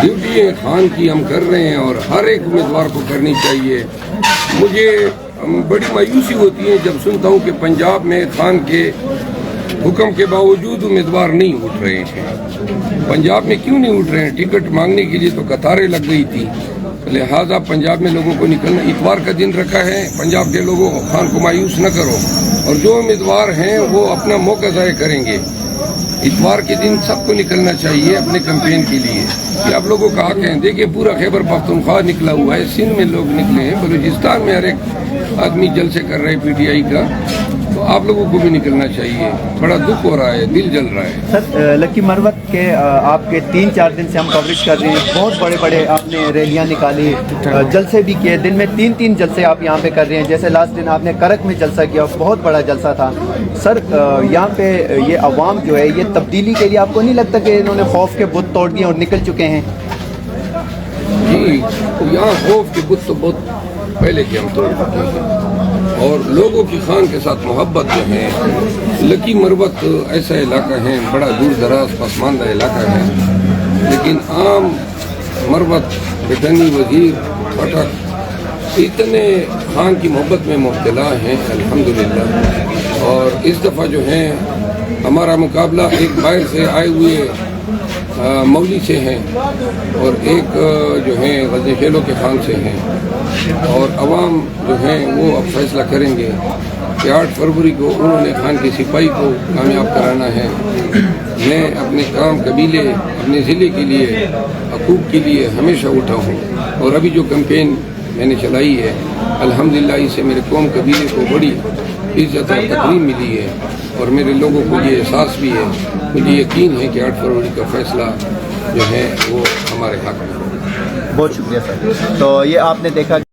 Duty Khan کی ہم کر رہے ہیں اور ہر ایک امیدوار کو کرنی چاہیے. مجھے بڑی مایوسی ہوتی ہے جب سنتا ہوں کہ پنجاب میں خان کے حکم کے باوجود امیدوار نہیں اٹھ رہے ہیں. پنجاب میں کیوں نہیں اٹھ رہے ہیں؟ ٹکٹ مانگنے کے لیے تو قطاریں لگ گئی تھی. لہٰذا پنجاب میں لوگوں کو نکلنا، اتوار کا دن رکھا ہے. پنجاب کے لوگوں خان کو مایوس نہ کرو، اور جو امیدوار ہیں وہ اپنا موقع ضائع کریں گے. اتوار کے دن سب کو نکلنا چاہیے اپنے کیمپین کے لیے. یہ آپ لوگوں کا حق ہے. دیکھیں پورا خیبر پختونخوا نکلا ہوا ہے، سندھ میں لوگ نکلے ہیں، بلوچستان میں ہر ایک آدمی جلسے کر رہے ہیں پی ٹی آئی کا. تو آپ لوگوں کو بھی نکلنا چاہیے. بڑا دکھ ہو رہا ہے، دل جل رہا ہے. سر لکی مروت کے آپ کے 3-4 دن سے ہم کوریج کر رہے ہیں. بہت بڑے بڑے آپ نے ریلیاں نکالی، جلسے بھی کیے. دن میں 3 جلسے آپ یہاں پہ کر رہے ہیں. جیسے لاسٹ دن آپ نے کرک میں جلسہ کیا، بہت بڑا جلسہ تھا. سر یہاں پہ یہ عوام جو ہے یہ تبدیلی کے لیے آپ کو نہیں لگتا کہ انہوں نے خوف کے بت توڑ دیے اور نکل چکے ہیں؟ جی، یہاں خوف کے بت تو بہت پہلے کے ہم توڑ چکے ہیں، اور لوگوں کی خان کے ساتھ محبت جو ہے. لکی مروت ایسا علاقہ ہے، بڑا دور دراز پسماندہ علاقہ ہے، لیکن عام مروت، بٹانی، وزیر، پٹک اتنے خان کی محبت میں مبتلا ہیں الحمدللہ. اور اس دفعہ جو ہے ہمارا مقابلہ ایک باہر سے آئے ہوئے مولی سے ہیں اور ایک جو ہیں غزنی خیلوں کے خان سے ہیں. اور عوام جو ہیں وہ اب فیصلہ کریں گے کہ 8 فروری کو انہوں نے خان کی سپاہی کو کامیاب کرانا ہے. میں اپنے کام قبیلے، اپنے ضلع کے لیے، حقوق کے لیے ہمیشہ اٹھا ہوں. اور ابھی جو کیمپین میں نے چلائی ہے الحمدللہ اس سے میرے قوم قبیلے کو بڑی عزت اور تکریم ملی ہے، اور میرے لوگوں کو یہ احساس بھی ہے. مجھے یقین ہے کہ 8 فروری کا فیصلہ جو ہے وہ ہمارے حق میں ہوگا. بہت شکریہ سر. تو یہ آپ نے دیکھا